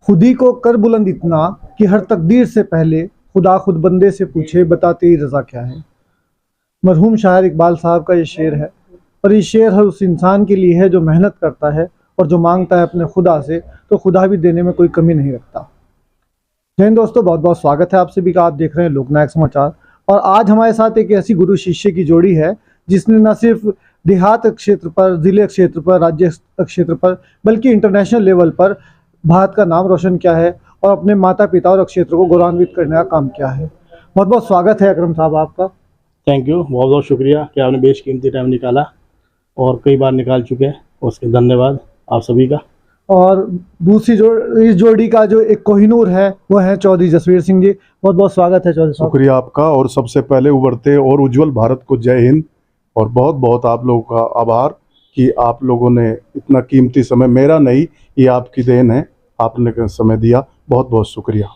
खुद ही को कर बुलंद इतना कि हर तकदीर से पहले खुदा खुद बंदे से पूछे बता तेरी रज़ा क्या है। मरहूम शायर इकबाल साहब का ये शेर है, और ये शेर हर उस इंसान के लिए है जो मेहनत करता है और जो मांगता है अपने खुदा से, तो खुदा भी देने में कोई कमी नहीं रखता। जय हिंद दोस्तों, बहुत बहुत स्वागत है आप सभी का। आप देख रहे हैं लोकनायक समाचार, और आज हमारे साथ एक ऐसी गुरु शिष्य की जोड़ी है जिसने न सिर्फ देहात क्षेत्र पर, जिले क्षेत्र पर, राज्य क्षेत्र पर, बल्कि इंटरनेशनल लेवल पर भारत का नाम रोशन किया है और अपने माता पिता और क्षेत्र को गौरवान्वित करने का काम किया है। बहुत बहुत स्वागत है अकरम साहब आपका। थैंक यू, बहुत बहुत शुक्रिया कि आपने बेशकीमती टाइम निकाला और कई बार निकाल चुके हैं, उसके धन्यवाद आप सभी का। और दूसरी इस जोड़ी का जो एक कोहिनूर है वो है चौधरी जसवीर सिंह जी। बहुत बहुत स्वागत है चौधरी साहब। शुक्रिया आपका, और सबसे पहले उभरते और उज्जवल भारत को जय हिंद, और बहुत बहुत आप लोगों का आभार कि आप लोगों ने इतना कीमती समय, मेरा नहीं ये आपकी देन है, आपने समय दिया, बहुत बहुत शुक्रिया।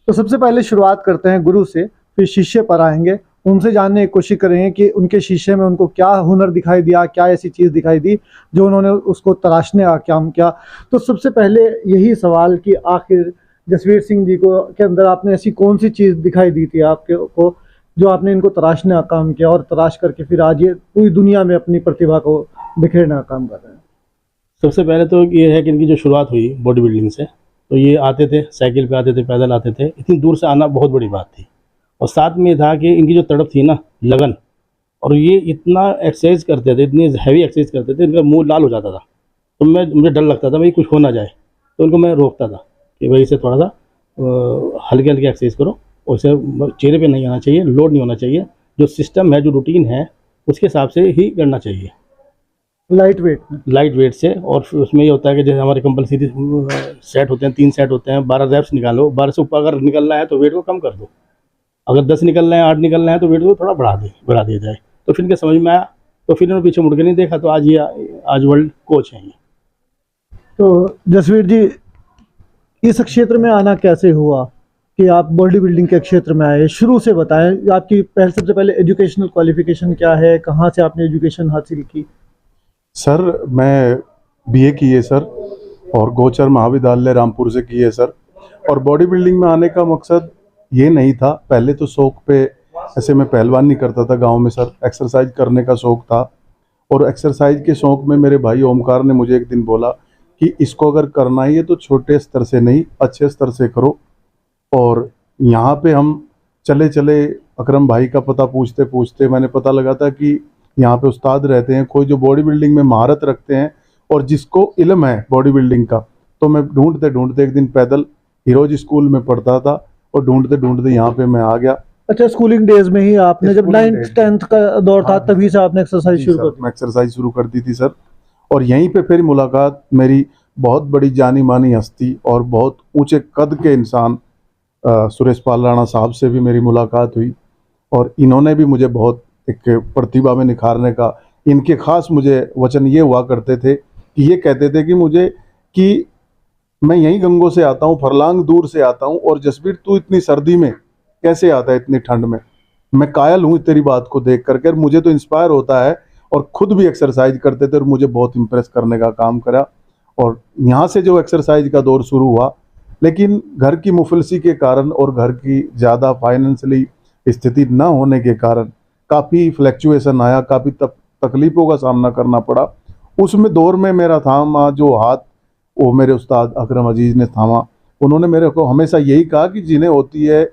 तो सबसे पहले शुरुआत करते हैं गुरु से, फिर शिष्य पर आएंगे, उनसे जानने की कोशिश करेंगे कि उनके शिष्य में उनको क्या हुनर दिखाई दिया, क्या ऐसी चीज़ दिखाई दी जो उन्होंने उसको तराशने का काम किया। तो सबसे पहले यही सवाल कि आखिर जसवीर सिंह जी को के अंदर आपने ऐसी कौन सी चीज़ दिखाई दी थी आपके को जो आपने इनको तराशने का काम किया, और तराश करके फिर आज ये पूरी दुनिया में अपनी प्रतिभा को बिखेरने का काम कर रहे हैं। सबसे पहले तो ये है कि इनकी जो शुरुआत हुई बॉडी बिल्डिंग से, तो ये आते थे, साइकिल पे आते थे, पैदल आते थे, इतनी दूर से आना बहुत बड़ी बात थी। और साथ में था कि इनकी जो तड़प थी ना, लगन, और ये इतना एक्सरसाइज करते थे, इतनी हैवी एक्सरसाइज करते थे, इनका मुंह लाल हो जाता था। तो मुझे डर लगता था भाई कुछ हो ना जाए, तो उनको मैं रोकता था कि भाई इसे थोड़ा सा हल्के हल्के एक्सरसाइज करो, और इसे चेहरे पे नहीं आना चाहिए, लोड नहीं होना चाहिए, जो सिस्टम है, जो रूटीन है, उसके हिसाब से ही करना चाहिए, लाइट वेट से। और फिर उसमें ये होता है कि जैसे हमारे कंपलसरी सेट होते हैं, 3 सेट होते हैं, 12 रैप्स निकालो, 12 से ऊपर अगर निकलना है तो वेट को कम कर दो, अगर 10 निकलना है, 8 निकलना है तो वेट को थोड़ा बढ़ा दिया जाए। तो फिर इनके समझ में आया, तो फिर इन्होंने पीछे मुड़ के नहीं देखा, तो आज वर्ल्ड कोच हैं ये। तो जसवीर जी, इस क्षेत्र में आना कैसे हुआ कि आप बॉडी बिल्डिंग के क्षेत्र में आए? शुरू से बताएं, आपकी सबसे पहले एजुकेशनल क्वालिफिकेशन क्या है, कहाँ से आपने एजुकेशन हासिल की? सर मैं बीए की है सर, और गोचर महाविद्यालय रामपुर से की है सर। और बॉडी बिल्डिंग में आने का मकसद ये नहीं था, पहले तो शौक पे, ऐसे मैं पहलवानी करता था गांव में सर, एक्सरसाइज करने का शौक था। और एक्सरसाइज के शौक में मेरे भाई ओमकार ने मुझे एक दिन बोला कि इसको अगर करना ही है तो छोटे स्तर से नहीं, अच्छे स्तर से करो। और यहाँ पे हम चले चले अकरम भाई का पता पूछते पूछते मैंने पता लगा था कि यहाँ पे उस्ताद रहते हैं कोई जो बॉडी बिल्डिंग में महारत रखते हैं और जिसको इल्म है बॉडी बिल्डिंग का। तो मैं ढूंढते ढूंढते एक दिन पैदल हीरोज स्कूल में पढ़ता था, और ढूंढते ढूंढते यहाँ पे मैं आ गया। अच्छा, स्कूलिंग डेज में ही आपने, जब 9th 10th का दौर था, तभी से आपने एक्सरसाइज शुरू कर दी? मैं एक्सरसाइज शुरू कर दी थी सर। और यहीं पे फिर मुलाकात मेरी बहुत बड़ी जानी मानी हस्ती और बहुत ऊंचे कद के इंसान सुरेश पाल राणा साहब से भी मेरी मुलाकात हुई, और इन्होंने भी मुझे बहुत एक प्रतिभा में निखारने का, इनके खास मुझे वचन ये हुआ करते थे कि ये कहते थे कि मुझे कि मैं यहीं गंगों से आता हूँ, फरलांग दूर से आता हूँ, और जसवीर तू इतनी सर्दी में कैसे आता है, इतनी ठंड में? मैं कायल हूँ तेरी बात को देख करके, मुझे तो इंस्पायर होता है। और खुद भी एक्सरसाइज करते थे और मुझे बहुत इम्प्रेस करने का काम करा। और यहाँ से जो एक्सरसाइज का दौर शुरू हुआ, लेकिन घर की मुफलसी के कारण और घर की ज़्यादा फाइनेंशियली स्थिति न होने के कारण काफ़ी फ्लैक्चुएशन आया, काफ़ी तकलीफ़ों का सामना करना पड़ा। उसमें दौर में मेरा थामा जो हाथ, वो मेरे उस्ताद अकरम अजीज़ ने थामा। उन्होंने मेरे को हमेशा यही कहा कि जिन्हें होती है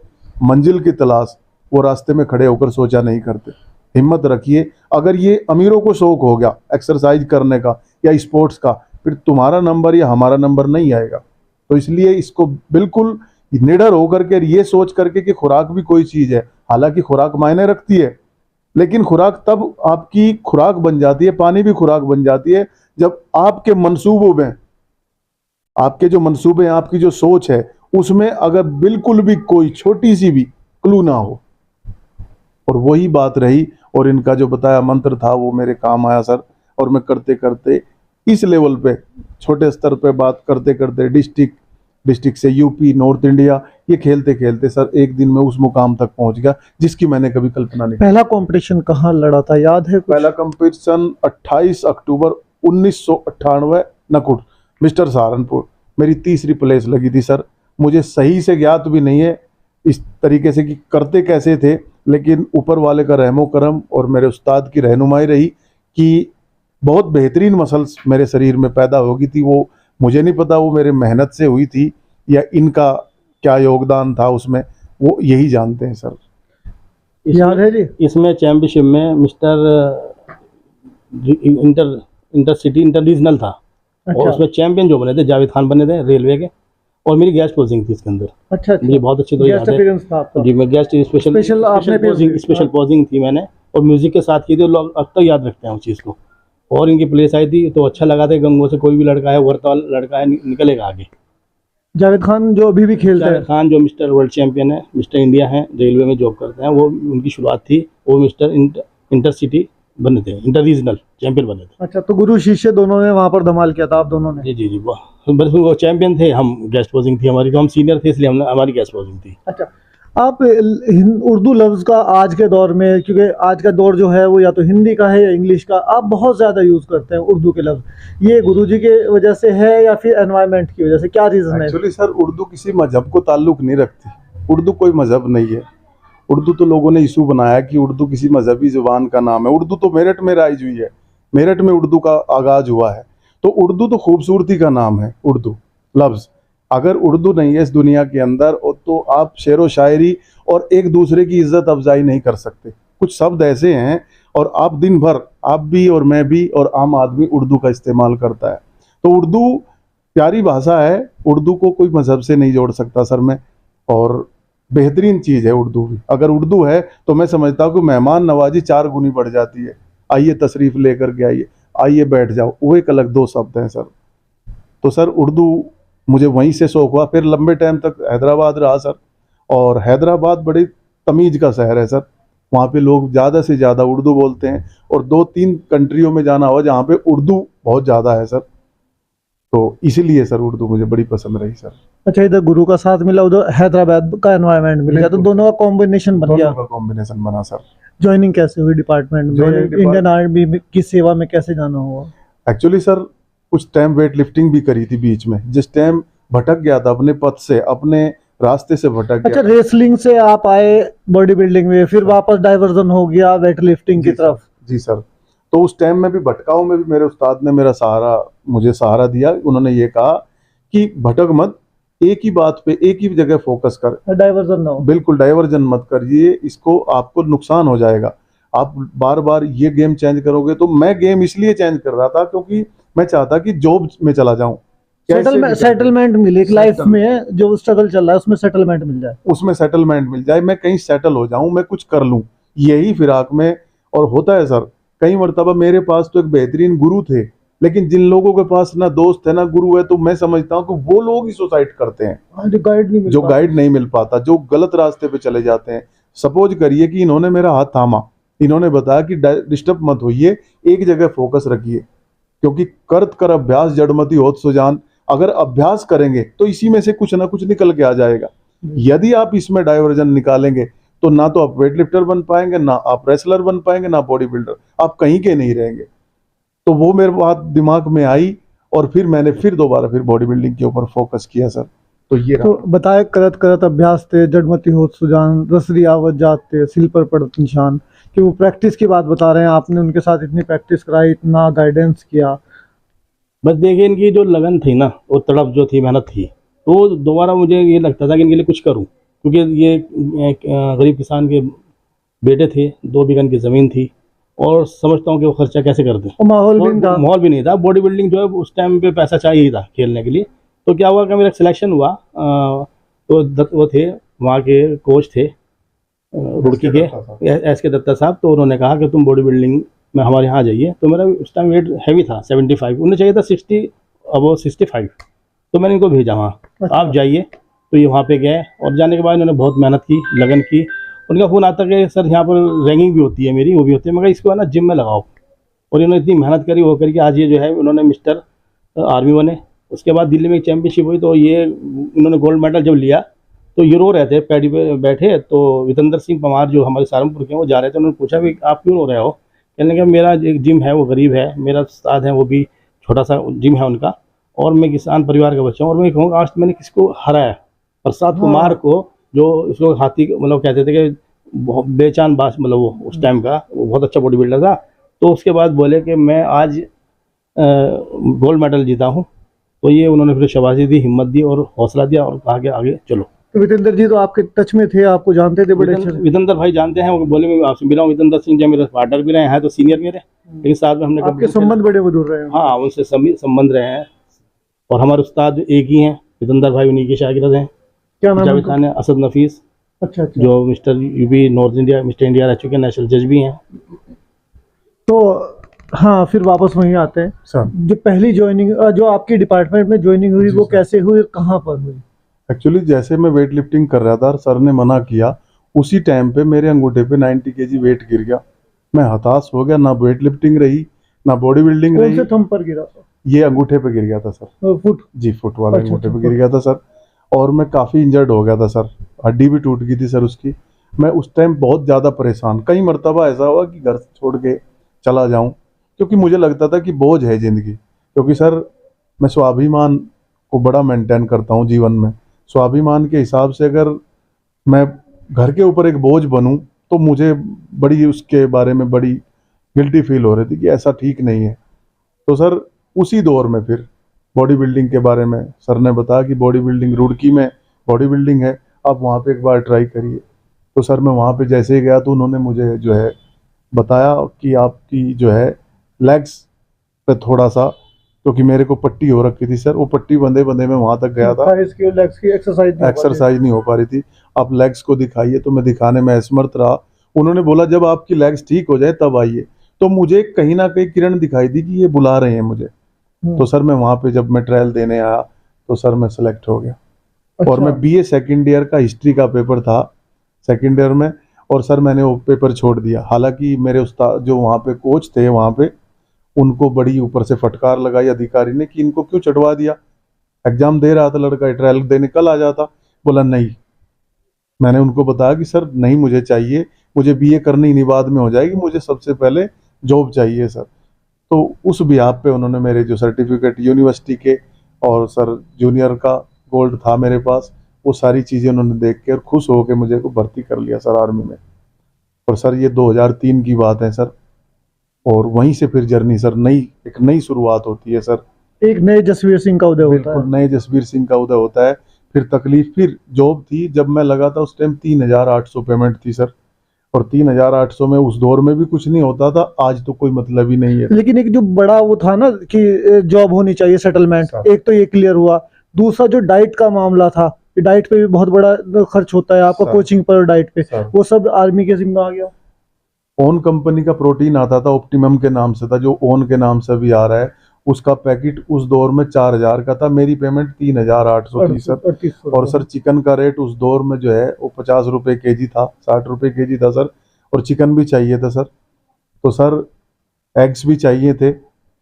मंजिल की तलाश, वो रास्ते में खड़े होकर सोचा नहीं करते। हिम्मत रखिए, अगर ये अमीरों को शौक हो गया एक्सरसाइज करने का या स्पोर्ट्स का, फिर तुम्हारा नंबर या हमारा नंबर नहीं आएगा। तो इसलिए इसको बिल्कुल निडर होकर के, ये सोच करके कि खुराक भी कोई चीज़ है, हालांकि खुराक मायने रखती है, लेकिन खुराक तब आपकी खुराक बन जाती है, पानी भी खुराक बन जाती है, जब आपके मंसूबों में, आपके जो मंसूबे हैं, आपकी जो सोच है, उसमें अगर बिल्कुल भी कोई छोटी सी भी क्लू ना हो। और वही बात रही, और इनका जो बताया मंत्र था वो मेरे काम आया सर। और मैं करते करते इस लेवल पे, छोटे स्तर पे बात करते करते डिस्ट्रिक्ट से यूपी, नॉर्थ इंडिया, ये खेलते खेलते सर एक दिन में उस मुकाम तक पहुंच गया जिसकी मैंने कभी कल्पना नहीं। पहला कंपटीशन कहाँ लड़ा था, याद है कुछ? पहला कंपटीशन 28 अक्टूबर 1998 नकुट, मिस्टर सहारनपुर, मेरी तीसरी प्लेस लगी थी सर। मुझे सही से ज्ञात भी नहीं है इस तरीके से कि करते कैसे थे, लेकिन ऊपर वाले का रहमो करम और मेरे उस्ताद की रहनुमाई रही कि बहुत बेहतरीन मसल्स मेरे शरीर में पैदा हो गई थी। वो मुझे नहीं पता वो मेरे मेहनत से हुई थी या इनका क्या योगदान था उसमें, वो यही जानते हैं सर। याद है जी? इसमें चैम्पियनशिप में mister inter inter city inter regional था। और अच्छा उसमें चैंपियन जो बने थे जावेद खान बने थे रेलवे के, और मेरी गेस्ट पोजिंग थी इसके अंदर। अच्छा मुझे बहुत अच्छी तरह गेस्ट याद है अपीयरेंस था आपका। जी, मैं गेस्ट स्पेशल पोजिंग थी मैंने, और म्यूजिक के साथ की थी। लोग अब तक याद रखते हैं उस चीज़ को। और इनकी प्लेस आई थी तो अच्छा लगा था, गंगो से कोई भी लड़का है, वर्ता वाला लड़का है, निकलेगा आगे। जावेद खान जो अभी भी खेलते जावेद हैं। खान जो मिस्टर वर्ल्ड चैंपियन है, मिस्टर इंडिया है, रेलवे में जॉब करते हैं, वो उनकी शुरुआत थी। वो मिस्टर इंटर सिटी बने थे, इंटर रीजनल चैंपियन बने थे। अच्छा, तो गुरु शिष्य दोनों ने वहां पर धमाल किया था आप दोनों ने? जी जी जी, बस वो चैंपियन थे, हम गेस्ट पोजिंग थी हमारी, तो हम सीनियर थे इसलिए हमने हमारी गेस्ट पोजिंग थी। अच्छा, आप उर्दू लफ्ज़ का आज के दौर में, क्योंकि आज का दौर जो है वो या तो हिंदी का है या इंग्लिश का, आप बहुत ज़्यादा यूज़ करते हैं उर्दू के लफ्ज़। ये गुरुजी के वजह से है या फिर एनवायरनमेंट की वजह से, क्या रीज़न है? एक्चुअली सर उर्दू किसी मजहब को ताल्लुक नहीं रखती। उर्दू कोई मजहब नहीं है। उर्दू तो लोगों ने इशू बनाया कि उर्दू किसी मजहबी ज़ुबान का नाम है। उर्दू तो मेरठ में राइज हुई है, मेरठ में उर्दू का आगाज़ हुआ है। तो उर्दू तो खूबसूरती का नाम है। उर्दू लफ्ज़, अगर उर्दू नहीं है इस दुनिया के अंदर तो आप शेर व शायरी और एक दूसरे की इज्जत अफजाई नहीं कर सकते। कुछ शब्द ऐसे हैं और आप दिन भर, आप भी और मैं भी और आम आदमी उर्दू का इस्तेमाल करता है। तो उर्दू प्यारी भाषा है, उर्दू को कोई मजहब से नहीं जोड़ सकता सर मैं। और बेहतरीन चीज़ है उर्दू भी। अगर उर्दू है तो मैं समझता हूँ कि मेहमान नवाजी 4 गुनी बढ़ जाती है। आइए तशरीफ़ लेकर के आइए, आइए बैठ जाओ, वो एक अलग 2 शब्द हैं सर। तो सर उर्दू मुझे वहीं से शौक हुआ। फिर लंबे टाइम तक हैदराबाद रहा सर, और हैदराबाद बड़ी तमीज़ का शहर है सर। वहाँ पे लोग ज़्यादा से ज़्यादा उर्दू बोलते हैं, और 2-3 कंट्रियों में जाना हुआ जहाँ पे उर्दू बहुत ज़्यादा है सर। तो इसीलिए सर उर्दू मुझे बड़ी पसंद रही सर। अच्छा, इधर गुरु का साथ मिला, उधर हैदराबाद का एनवायरनमेंट मिल गया, तो बिल्कुल। दोनों का कॉम्बिनेशन बन गया। दोनों का कॉम्बिनेशन बना सर। ज्वाइनिंग कैसे हुई डिपार्टमेंट में? Joining department- इंडियन आर्मी की सेवा में कैसे जाना हुआ? एक्चुअली सर कुछ टाइम वेट लिफ्टिंग भी करी थी बीच में, जिस टाइम भटक गया था अपने पथ से, अपने रास्ते से भटक अच्छा, गया। रेसलिंग से आप आए बॉडी बिल्डिंग में, फिर वापस डाइवर्जन हो गया वेट लिफ्टिंग की जी सर, तरफ। जी सर। तो उस टाइम में भी भटकाऊ में भी मेरे उस्ताद ने मेरा सहारा, मुझे सहारा दिया। उन्होंने ये कहा कि भटक मत, एक ही बात पे एक ही जगह फोकस कर, डाइवर्जन ना हो। बिल्कुल डाइवर्जन मत करिए, इसको आपको नुकसान हो जाएगा। आप बार बार ये गेम चेंज करोगे। तो मैं गेम इसलिए चेंज कर रहा था क्योंकि मैं चाहता कि जॉब में चला जाऊं, सेटलमेंट मिले एक लाइफ Settle- में, जो स्ट्रगल चल रहा है उसमें सेटलमेंट मिल जाए। उसमें सेटलमेंट मिल जाए, मैं कहीं सेटल हो जाऊं, मैं कुछ कर लूं, यही फिराक में। और होता है सर, कई मरतबा मेरे पास तो एक बेहतरीन गुरु थे, लेकिन जिन लोगों के पास ना दोस्त है ना गुरु है, तो मैं समझता हूं कि वो लोग ही सुसाइड करते हैं, जो गाइड नहीं मिल जो पाता। गाइड नहीं मिल पाता, जो गलत रास्ते पे चले जाते हैं। सपोज करिए कि इन्होंने मेरा हाथ थामा, इन्होंने बताया कि डिस्टर्ब मत होइए, एक जगह फोकस रखिए, क्योंकि करत कर अभ्यास जड़मति होत सुजान। अगर अभ्यास करेंगे तो इसी में से कुछ ना कुछ निकल के आ जाएगा। यदि आप इसमें डाइवर्जन निकालेंगे तो ना तो आप वेट लिफ्टर बन पाएंगे, ना आप रेसलर बन पाएंगे, ना बॉडी बिल्डर, आप कहीं के नहीं रहेंगे। तो वो मेरे बात दिमाग में आई, और फिर मैंने फिर दोबारा फिर बॉडी बिल्डिंग के ऊपर फोकस किया सर। तो ये तो बताए करत करत अभ्यास थे, जड़मती होत सुजान, रसरी आवत जात थे, सिल पर पड़त निशान, कि वो प्रैक्टिस की बात बता रहे हैं। आपने उनके साथ इतनी प्रैक्टिस कराई, इतना गाइडेंस किया। बस देखिए, इनकी जो लगन थी ना, वो तड़प जो थी, मेहनत थी, तो दोबारा मुझे ये लगता था कि इनके लिए कुछ करूं, क्योंकि ये एक गरीब किसान के बेटे थे, 2 बीघन की ज़मीन थी, और समझता हूँ कि वो खर्चा कैसे करते। और माहौल भी था। माहौल भी नहीं था, बॉडी बिल्डिंग जो है उस टाइम पे पैसा चाहिए ही था खेलने के लिए। तो क्या हुआ कि मेरा सिलेक्शन हुआ, तो वो थे वहाँ के कोच थे रुड़की के, एस के दत्ता साहब। तो उन्होंने कहा कि तुम बॉडी बिल्डिंग में हमारे यहाँ आ जाइए। तो मेरा उस टाइम वेट हैवी था, 75, उन्हें चाहिए था 60 अबव 65। तो मैंने इनको भेजा वहाँ, आप जाइए। तो ये वहाँ पे गए, और जाने के बाद इन्होंने बहुत मेहनत की, लगन की। उनका फ़ोन आता कि सर यहाँ पर रैंकिंग भी होती है मेरी, वो भी होती है, मगर इसको है ना जिम में लगाओ। और इन्होंने इतनी मेहनत करी, वो करके आज ये जो है उन्होंने मिस्टर आर्मी बने। उसके बाद दिल्ली में एक चैम्पियनशिप हुई, तो ये इन्होंने गोल्ड मेडल जब लिया, तो ये रो रहे थे पैडी पे बैठे। तो वितेंद्र सिंह पवार जो हमारे सहारनपुर के हैं, वो जा रहे थे, उन्होंने पूछा भी आप क्यों रो रहे हो? कहने लगे मेरा एक जिम है, वो गरीब है, मेरा उस्ताद है, वो भी छोटा सा जिम है उनका, और मैं किसान परिवार का बच्चा हूँ, और मैं कहूँगा आज मैंने किसको हराया, प्रसाद कुमार को, जो इसको हाथी मतलब कहते थे कि बहुत बेचान बास, मतलब वो उस टाइम का वो बहुत अच्छा बॉडी बिल्डर था। तो उसके बाद बोले कि मैं आज गोल्ड मेडल जीता हूँ, तो ये उन्होंने फिर शाबाशी दी, हिम्मत दी और हौसला दिया और कहा कि आगे चलो। तो वितेंद्र जी तो आपके टच में थे, आपको जानते थे बड़े अच्छे से। वितेंद्र भाई जानते हैं, वो बोले मैं आपसे मिला हूँ, वितेंद्र सिंह जी मेरे पार्टनर भी रहे हैं, तो सीनियर मेरे, लेकिन साथ में हमने आपके संबंध बड़े मधुर रहे हैं। हाँ उनसे संबंध रहे हैं, और हमारे उस्ताद एक ही हैं, वितेंद्र भाई उन्हीं के शागिर्द हैं। क्या नाम है जावेद उनका? खान है, असद नफीस, अच्छा अच्छा। जो mister UP north India, mister India रह चुके, नेशनल जज भी हैं। तो हाँ, फिर वापस वहीं आते हैं। सर जो पहली ज्वाइनिंग, जो आपकी डिपार्टमेंट में ज्वाइनिंग हुई, जी वो सर। कैसे हुई और कहाँ पर हुई? एक्चुअली जैसे मैं वेट लिफ्टिंग कर रहा था, सर ने मना किया, उसी टाइम पे मेरे अंगूठे पे 90 केजी वेट गिर गया। मैं हताश हो गया, ना वेट लिफ्टिंग रही ना बॉडी बिल्डिंग कौन रही। से थंब पर गिरा था? ये अंगूठे पे गिर गया था सर। फुट? जी, फुट वाले अच्छा, अंगूठे अच्छा, पे गिर गया था सर। और मैं काफ़ी इंजर्ड हो गया था सर, हड्डी भी टूट गई थी सर उसकी। मैं उस टाइम बहुत ज़्यादा परेशान, कई मरतबा ऐसा हुआ कि घर छोड़ के चला जाऊं, क्योंकि मुझे लगता था कि बोझ है ज़िंदगी। क्योंकि सर मैं स्वाभिमान को बड़ा मेंटेन करता हूं जीवन में। स्वाभिमान के हिसाब से अगर मैं घर के ऊपर एक बोझ बनूं तो मुझे बड़ी उसके बारे में बड़ी गिल्टी फील हो रही थी कि ऐसा ठीक नहीं है। तो सर उसी दौर में फिर बॉडी बिल्डिंग के बारे में सर ने बताया कि बॉडी बिल्डिंग रुड़की में बॉडी बिल्डिंग है, आप वहाँ पे एक बार ट्राई करिए। तो सर मैं वहाँ पे जैसे ही गया तो उन्होंने मुझे जो है बताया कि आपकी जो है लेग्स पे थोड़ा सा, क्योंकि मेरे को पट्टी हो रखी थी सर, वो पट्टी बंधे बंधे में वहाँ तक गया था, थाइस की और लेग्स की एक्सरसाइज नहीं हो पा रही थी। आप लेग्स को दिखाइए, तो मैं दिखाने में असमर्थ रहा। उन्होंने बोला जब आपकी लेग्स ठीक हो जाए तब आइए। तो मुझे कहीं ना कहीं किरण दिखाई दी कि ये बुला रहे हैं मुझे। तो सर मैं वहाँ पे जब मैं ट्रायल देने आया तो सर मैं सेलेक्ट हो गया। और मैं बीए सेकंड ईयर का हिस्ट्री का पेपर था सेकंड ईयर में, और सर मैंने वो पेपर छोड़ दिया। हालांकि मेरे उस्ताद जो वहाँ पे कोच थे वहाँ पे, उनको बड़ी ऊपर से फटकार लगाई अधिकारी ने कि इनको क्यों चढ़वा दिया, एग्जाम दे रहा था लड़का, ट्रायल देने कल आ जाता। बोला नहीं। मैंने उनको बताया कि सर नहीं मुझे चाहिए, मुझे बीए करनी नहीं बाद में हो जाएगी, मुझे सबसे पहले जॉब चाहिए सर। तो उस बिहाफ पे उन्होंने मेरे जो सर्टिफिकेट यूनिवर्सिटी के और सर जूनियर का गोल्ड था मेरे पास, वो सारी चीज़ें उन्होंने देख के और खुश हो के मुझे को भर्ती कर लिया सर आर्मी में। और सर ये 2003 की बात है सर, और वहीं से फिर जर्नी सर एक नई शुरुआत होती है सर। एक नए जसवीर सिंह का उदय होता बिल्कुल है। नए जसवीर सिंह का उदय होता है। फिर तकलीफ, फिर जॉब थी जब मैं लगा था उस टाइम 3800 पेमेंट थी सर, और 3800 में उस दौर में भी कुछ नहीं होता था, आज तो कोई मतलब ही नहीं है। लेकिन एक जो बड़ा वो था ना कि जॉब होनी चाहिए, सेटलमेंट, एक तो ये क्लियर हुआ। दूसरा जो डाइट का मामला था, डाइट पे भी बहुत बड़ा खर्च होता है आपका, कोचिंग पर और डाइट पे, वो सब आर्मी के जिम्मे आ गया। ओन कंपनी का प्रोटीन आता था, ऑप्टिमम के नाम से था, जो ओन के नाम से भी आ रहा है। उसका पैकेट उस दौर में 4000 का था, मेरी पेमेंट 3800 थी सर। और सर चिकन का रेट उस दौर में जो है वो 50 रुपये केजी था, 60 रुपये केजी था सर। और चिकन भी चाहिए था सर, तो सर एग्स भी चाहिए थे,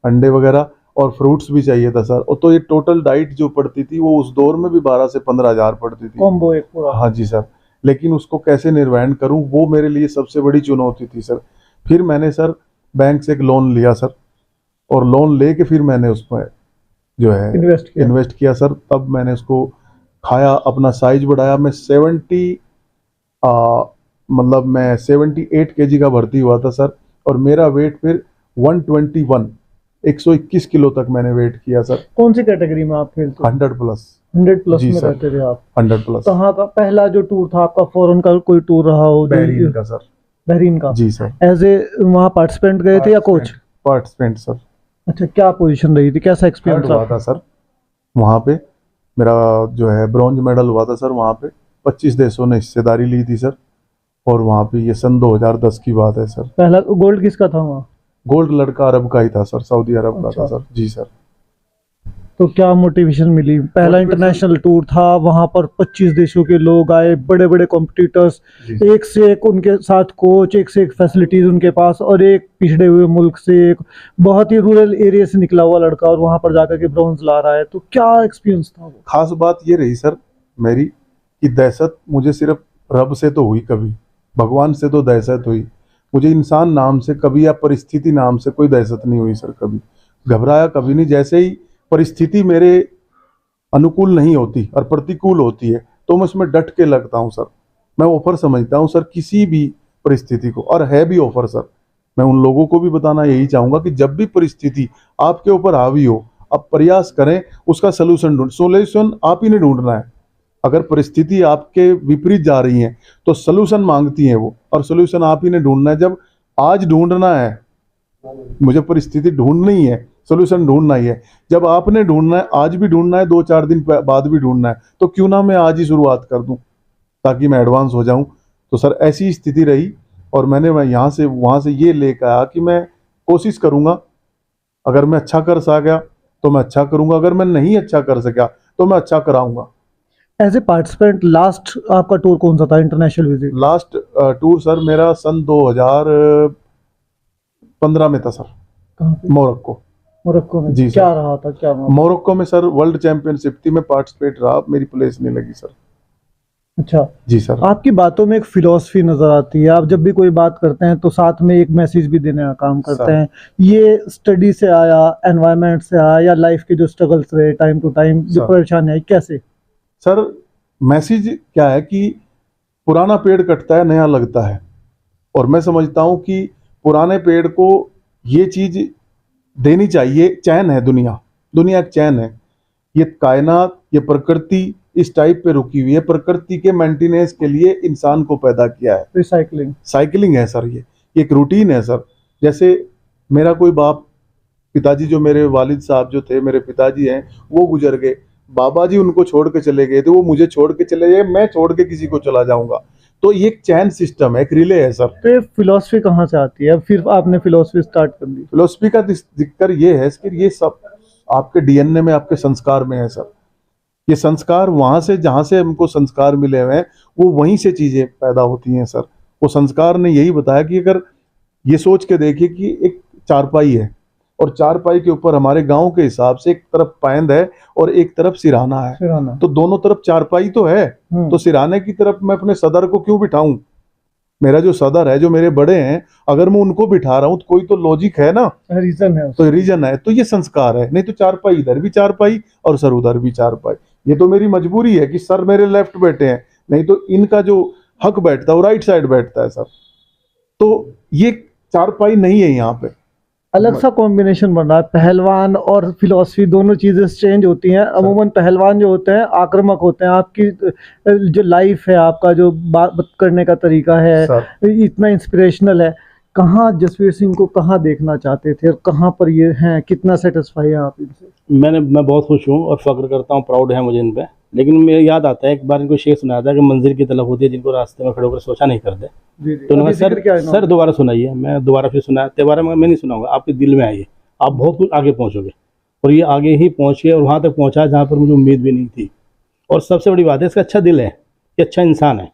अंडे वगैरह, और फ्रूट्स भी चाहिए था सर। और तो ये टोटल डाइट जो पड़ती थी वो उस दौर में भी 12 से 15 हज़ार पड़ती थी, कॉम्बो एक पूरा। हाँ जी सर। लेकिन उसको कैसे निर्वहन करूं वो मेरे लिए सबसे बड़ी चुनौती थी सर। फिर मैंने सर बैंक से एक लोन लिया सर, और लोन लेके फिर मैंने उसमें जो है इन्वेस्ट किया सर। तब मैंने उसको खाया, अपना साइज बढ़ाया। मैं 78 केजी का भर्ती हुआ था सर, और मेरा वेट फिर 121 किलो तक मैंने वेट किया सर। कौन सी कैटेगरी में आप खेलते? 100 प्लस। 100 प्लस जी में सर, रहते थे आप? 100 प्लस। कहाँ का पहला जो टूर था आपका? फॉरेन का कोई टूर रहा हो? बहरीन का सर। बहरीन का? जी सर। एज ए वहाँ पार्टिसिपेंट गए थे या कोच? Participant sir. अच्छा, क्या पोजीशन रही थी, कैसा एक्सपीरियंस हुआ था सर? वहाँ पे मेरा जो है ब्रॉन्ज मेडल हुआ था सर। वहाँ पे 25 देशों ने हिस्सेदारी ली थी सर, और वहाँ पे ये सन 2010 की बात है सर। पहला गोल्ड किसका था वहाँ? गोल्ड लड़का अरब का ही था सर, सऊदी अरब का था सर। जी सर। तो क्या मोटिवेशन मिली? पहला इंटरनेशनल टूर था, वहां पर 25 देशों के लोग आए, बड़े बड़े कॉम्पिटिटर्स, एक से एक उनके साथ कोच, एक से एक फैसिलिटीज उनके पास, और एक पिछड़े हुए मुल्क से, एक बहुत ही रूरल एरिया से निकला हुआ लड़का, और वहां पर जाकर के ब्रॉन्ज ला रहा है। तो क्या एक्सपीरियंस था वो? खास बात ये रही सर मेरी कि दहशत मुझे सिर्फ रब से तो हुई, कभी भगवान से तो दहशत हुई, मुझे इंसान नाम से कभी या परिस्थिति नाम से कोई दहशत नहीं हुई सर। कभी घबराया कभी नहीं। जैसे ही परिस्थिति मेरे अनुकूल नहीं होती और प्रतिकूल होती है तो मैं उसमें डट के लगता हूं सर। मैं ऑफर समझता हूं सर किसी भी परिस्थिति को, और है भी ऑफर सर। मैं उन लोगों को भी बताना यही चाहूंगा कि जब भी परिस्थिति आपके ऊपर हावी हो, आप प्रयास करें उसका सोल्यूशन आप ही ने ढूंढना है। अगर परिस्थिति आपके विपरीत जा रही है तो सोल्यूशन मांगती है वो, और सोल्यूशन आप ही ने ढूंढना है। जब आज ढूंढना है, मुझे परिस्थिति ढूंढनी है, सोल्यूशन ढूंढना ही है। जब आपने ढूंढना है, आज भी ढूंढना है, 2-4 दिन बाद भी ढूंढना है, तो क्यों ना मैं आज ही शुरुआत कर दूं ताकि मैं एडवांस हो जाऊं। तो सर ऐसी स्थिति रही, और मैं यहाँ से वहाँ से ये लेकर आया कि मैं कोशिश करूंगा, अगर मैं अच्छा कर सका तो मैं अच्छा करूंगा, अगर मैं नहीं अच्छा कर सका तो मैं अच्छा कराऊंगा। एज ए पार्टिसिपेंट लास्ट आपका टूर कौन सा था, international visit? Last tour sir मेरा सन 2015 में था सर, कहाँ पे? मोरक्को। मोरक्को में? जी सर। क्या रहा था, क्या रहा? मोरक्को में सर वर्ल्ड चैंपियनशिप थी, मैं पार्टिसिपेट रहा, मेरी प्लेस नहीं लगी सर। अच्छा, जी सर। आपकी बातों में एक फिलॉसफी नजर आती है। आप जब भी कोई बात करते हैं तो साथ में एक मैसेज भी देने का काम करते सर। हैं। ये स्टडी से आया, एनवायरनमेंट से आया, या लाइफ के जो स्ट्रगल्स रहे टाइम टू टाइम, जो सर। परेशानी आई, कैसे? सर मैसेज क्या है कि पुराना पेड़ कटता है, नया लगता है, और मैं समझता हूं कि पुराने पेड़ को ये चीज देनी चाहिए। चैन है दुनिया, दुनिया एक चैन है। ये कायनात, ये प्रकृति इस टाइप पे रुकी हुई है। प्रकृति के मेंटेनेंस के लिए इंसान को पैदा किया है। रिसाइकलिंग, साइकिलिंग है सर, ये एक रूटीन है सर। जैसे मेरा कोई बाप, पिताजी जो मेरे वालिद साहब जो थे, मेरे पिताजी हैं, वो गुजर गए, बाबा जी उनको छोड़ के चले गए थे, वो मुझे छोड़ के चले गए, मैं छोड़ के किसी को चला जाऊंगा। तो ये एक चैन सिस्टम है, एक रिले है सर। तो ये फिलॉसफी कहाँ से आती है? फिर आपने फिलॉसफी स्टार्ट कर दी? फिलोसफी का जिक्र ये है कि ये सब आपके डीएनए में, आपके संस्कार में है सर। ये संस्कार वहां से, जहां से हमको संस्कार मिले हुए हैं, वो वहीं से चीजें पैदा होती हैं सर। वो संस्कार ने यही बताया कि अगर ये सोच के देखिए कि एक चारपाई है, और चारपाई के ऊपर हमारे गांव के हिसाब से एक तरफ पैंद है और एक तरफ सिरहाना है, सिरहाना। तो दोनों तरफ चारपाई तो है, तो सिरहाने की तरफ मैं अपने सदर को क्यों बिठाऊं? मेरा जो सदर है, जो मेरे बड़े हैं, अगर मैं उनको बिठा रहा हूं तो कोई तो लॉजिक है ना, रीजन है, तो रीजन है, तो ये संस्कार है। नहीं तो चारपाई इधर भी चारपाई और सर उधर भी चारपाई। ये तो मेरी मजबूरी है कि सर मेरे लेफ्ट बैठे हैं, नहीं तो इनका जो हक बैठता है वो राइट साइड बैठता है सर। तो ये चारपाई नहीं है यहाँ पे, अलग सा कॉम्बिनेशन बन रहा है। पहलवान और फिलॉसफी दोनों चीजें चेंज होती हैं। अमूमन पहलवान जो होते हैं आक्रामक होते हैं। आपकी जो लाइफ है, आपका जो बात करने का तरीका है, सर। इतना इंस्पिरेशनल है। कहाँ जसवीर सिंह को कहाँ देखना चाहते थे और कहाँ पर ये हैं? कितना सेटिस्फाई है आप इनसे? मैं बहुत खुश हूँ और फख्र करता हूँ, प्राउड है मुझे इन पे। लेकिन मुझे याद आता है, एक बार इनको शेर सुनाया था कि मंजिल की तलब होती है जिनको रास्ते में खड़े होकर सोचा नहीं करते। तो उन्होंने सर दोबारा सुनाइए। मैं दोबारा फिर सुनाया, दोबारा मैं नहीं सुनाऊंगा, आपके दिल में आइए, आप बहुत कुछ आगे पहुँचोगे। और ये आगे ही पहुँचे और वहाँ तक पहुँचा जहाँ पर मुझे उम्मीद भी नहीं थी। और सबसे बड़ी बात है, इसका अच्छा दिल है, ये अच्छा इंसान है।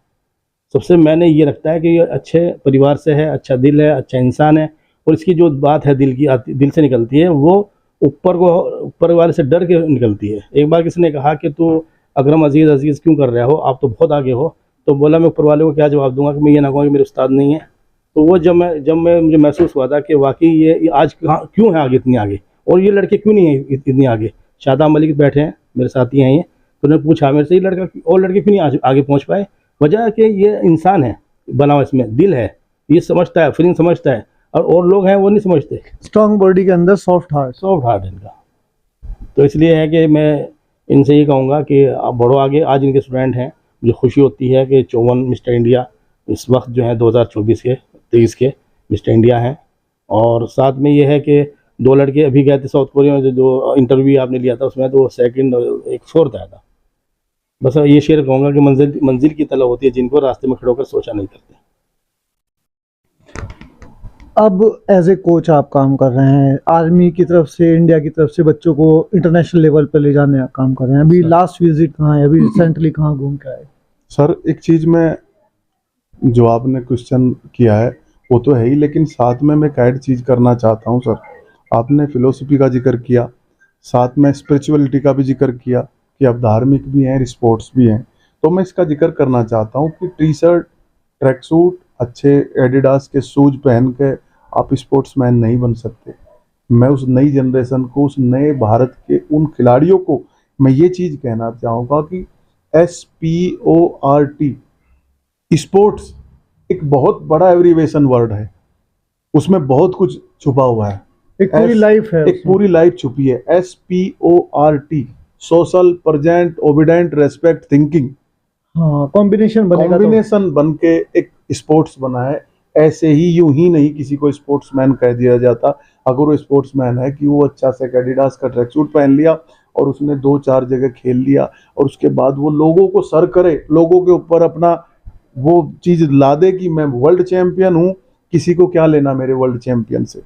सबसे मैंने ये रखता है कि ये अच्छे परिवार से है, अच्छा दिल है, अच्छा इंसान है। और इसकी जो बात है दिल की आती, दिल से निकलती है, वो ऊपर वाले से डर के निकलती है। एक बार किसी ने कहा कि तू अकरम अजीज़ अजीज़ क्यों कर रहे हो, आप तो बहुत आगे हो। तो बोला मैं ऊपर वाले को क्या जवाब दूंगा कि मैं ये ना कहूँ कि मेरे उस्ताद नहीं है। तो वो जब मैं मुझे महसूस हुआ था कि वाकई ये आज क्यों है आगे, इतनी आगे, और ये लड़के क्यों नहीं है इतनी आगे। शादाब मलिक बैठे हैं मेरे साथी हैं ये, तो उन्होंने पूछा मेरे से, ये लड़का और लड़के क्यों नहीं आगे पहुँच पाए? वजह है कि ये इंसान है बना हुआ, इसमें दिल है, ये समझता है, फीलिंग समझता है, और लोग हैं वो नहीं समझते। स्ट्रॉन्ग बॉडी के अंदर सॉफ्ट हार्ट है इनका। तो इसलिए है कि मैं इनसे ये कहूँगा कि आप बढ़ो आगे। आज इनके स्टूडेंट हैं, मुझे खुशी होती है कि 54 मिस्टर इंडिया इस वक्त जो है 2023 के मिस्टर इंडिया हैं। और साथ में ये है कि 2 लड़के अभी गए थे साउथ कोरिया में, जो इंटरव्यू आपने लिया था उसमें, तो सेकंड एक 4th आया था। बस ये शेयर कहूँगा कि मंजिल की तलब होती है जिनको रास्ते में खड़े होकर सोचा नहीं करते। अब एज ए कोच आप काम कर रहे हैं, आर्मी की तरफ से, इंडिया की तरफ से बच्चों को इंटरनेशनल लेवल पर ले जाने का काम कर रहे हैं। अभी लास्ट विजिट कहाँ है? अभी रिसेंटली कहाँ घूम के आए? सर एक चीज़ में जो आपने क्वेश्चन किया है वो तो है ही, लेकिन साथ में मैं ऐड चीज़ करना चाहता हूँ सर। आपने फिलोसफी का जिक्र किया, साथ में स्पिरिचुअलिटी का भी जिक्र किया कि आप धार्मिक भी हैं, स्पोर्ट्स भी हैं। तो मैं इसका जिक्र करना चाहता हूँ कि टी शर्ट, ट्रैक सूट, अच्छे एडिडास के शूज पहन के आप स्पोर्ट्समैन नहीं बन सकते। मैं उस नई जनरेशन को, उस नए भारत के उन खिलाड़ियों को मैं ये चीज़ कहना चाहूँगा कि SPORT स्पोर्ट्स एक बहुत बड़ा एब्रीवेशन वर्ड है, उसमें बहुत कुछ छुपा हुआ है, एक पूरी लाइफ है एक पूरी लाइफ छुपी है। SPORT social, present, obedient, respect, thinking, हाँ कॉम्बिनेशन बनेगा तो कॉम्बिनेशन बन के एक स्पोर्ट्स बना है। ऐसे ही यूं ही नहीं किसी को स्पोर्ट्समैन कह दिया जाता। अगर वो स्पोर्ट्समैन है कि वो अच्छा से एडिडास का ट्रैक सूट पहन लिया और उसने 2-4 जगह खेल लिया और उसके बाद वो लोगों को सर करे, लोगों के ऊपर अपना वो चीज़ ला दे कि मैं वर्ल्ड चैंपियन हूँ, किसी को क्या लेना मेरे वर्ल्ड चैंपियन से,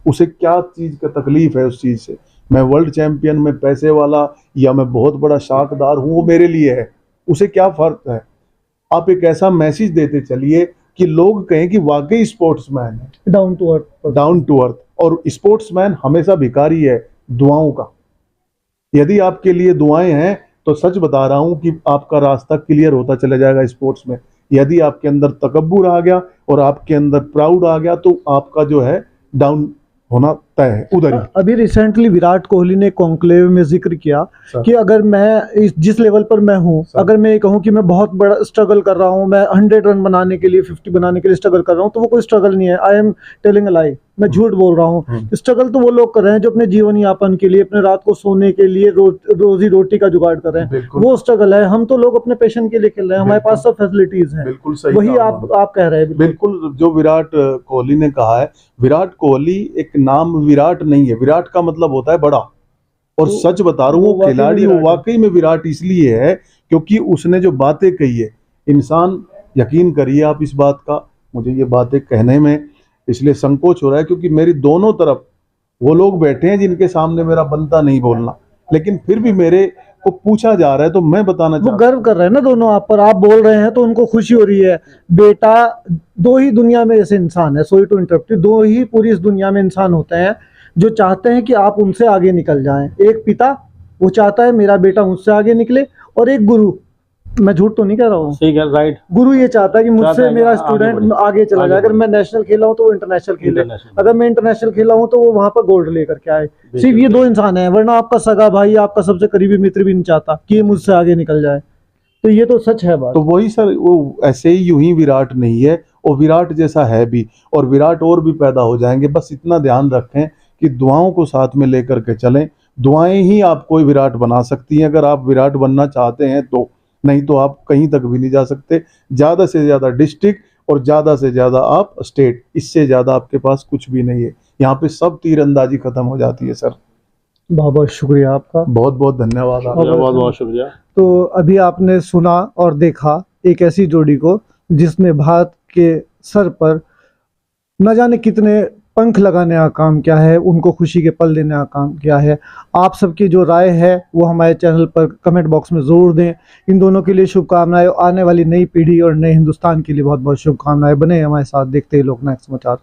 उसे क्या चीज़ का तकलीफ है उस चीज़ से। मैं वर्ल्ड चैंपियन में पैसे वाला या मैं बहुत बड़ा शानदार हूँ, वो मेरे लिए है, उसे क्या फ़र्क है। आप एक ऐसा मैसेज देते चलिए कि लोग कहें कि वाकई स्पोर्ट्समैन है, down to earth. Down to earth. और स्पोर्ट्समैन हमेशा भिखारी है दुआओं का। यदि आपके लिए दुआएं हैं तो सच बता रहा हूं कि आपका रास्ता क्लियर होता चला जाएगा स्पोर्ट्स में। यदि आपके अंदर तकब्बुर आ गया और आपके अंदर प्राउड आ गया तो आपका जो है डाउन होना तय है उधर ही। अभी रिसेंटली विराट कोहली ने कॉन्क्लेव में जिक्र किया कि अगर मैं जिस लेवल पर मैं हूँ, अगर मैं ये कहूँ कि मैं बहुत बड़ा स्ट्रगल कर रहा हूँ, मैं 100 रन बनाने के लिए 50 बनाने के लिए स्ट्रगल कर रहा हूँ, तो वो कोई स्ट्रगल नहीं है। आई एम टेलिंग अ लाई, मैं झूठ बोल रहा हूँ। स्ट्रगल तो वो लोग कर रहे हैं जो अपने जीवन यापन के लिए, अपने रात को सोने के लिए रोजी रोटी का जुगाड़ कर रहे हैं, वो स्ट्रगल है। हम तो लोग अपने पैशन के लिए खेल रहे हैं, हमारे पास सब फैसिलिटीज हैं। बिल्कुल सही, वही आप कह रहे हैं। बिल्कुल जो विराट कोहली ने कहा है, विराट कोहली एक नाम विराट नहीं है, विराट का मतलब होता है बड़ा। और सच बता रहा हूँ वो खिलाड़ी वाकई में विराट इसलिए है क्योंकि उसने जो बातें कही है, इंसान यकीन करिए आप इस बात का, मुझे ये बातें कहने में इसलिए संकोच हो रहा है क्योंकि मेरी दोनों तरफ वो लोग बैठे हैं जिनके सामने मेरा बनता नहीं बोलना, लेकिन फिर भी मेरे को पूछा जा रहा है तो मैं बताना चाहता हूं। वो गर्व कर रहे हैं ना दोनों आप पर, आप बोल रहे हैं तो उनको खुशी हो रही है। बेटा, दो ही दुनिया में ऐसे इंसान है, सॉरी टू इंटरप्ट, दो ही पूरी इस दुनिया में इंसान होते हैं जो चाहते हैं कि आप उनसे आगे निकल जाएं। एक पिता, वो चाहता है मेरा बेटा मुझसे आगे निकले, और एक गुरु, मैं झूठ तो नहीं कह रहा हूँ, सही है, राइट, गुरु ये चाहता है कि मुझसे मेरा स्टूडेंट आगे चला जाए। अगर मैं नेशनल खेला हूँ तो वो इंटरनेशनल खेले, अगर मैं इंटरनेशनल खेला हूँ तो वो वहां पर गोल्ड लेकर के आए। सिर्फ ये दो इंसान है, वरना आपका सगा भाई, आपका सबसे करीबी मित्र भी नहीं चाहता कि ये मुझसे आगे निकल जाए। तो ये तो सच है बात। तो वही सर, वो ऐसे ही यूं ही विराट नहीं है, वो विराट जैसा है भी, और विराट और भी पैदा हो जाएंगे। बस इतना ध्यान रखें कि दुआओं को साथ में लेकर के चलें। दुआएं ही आपको विराट बना सकती हैं अगर आप विराट बनना चाहते हैं तो, नहीं तो आप कहीं तक भी नहीं जा सकते। ज़्यादा से ज़्यादा डिस्ट्रिक्ट और ज़्यादा से ज़्यादा आप स्टेट, इससे ज़्यादा आपके पास कुछ भी नहीं है। यहाँ पे सब तीरंदाजी खत्म हो जाती है सर। बहुत बहुत शुक्रिया आपका, बहुत बहुत धन्यवाद आपका। बहुत बहुत शुक्रिया। तो अभी आपने सुना और देखा एक ऐसी जोड़ी को जिसने भारत के सर पर न जाने कितने पंख लगाने का काम किया है, उनको खुशी के पल देने का काम किया है। आप सबकी जो राय है वो हमारे चैनल पर कमेंट बॉक्स में ज़रूर दें। इन दोनों के लिए शुभकामनाएं, आने वाली नई पीढ़ी और नए हिंदुस्तान के लिए बहुत बहुत शुभकामनाएं। बने हमारे साथ, देखते ही लोकनायक समाचार।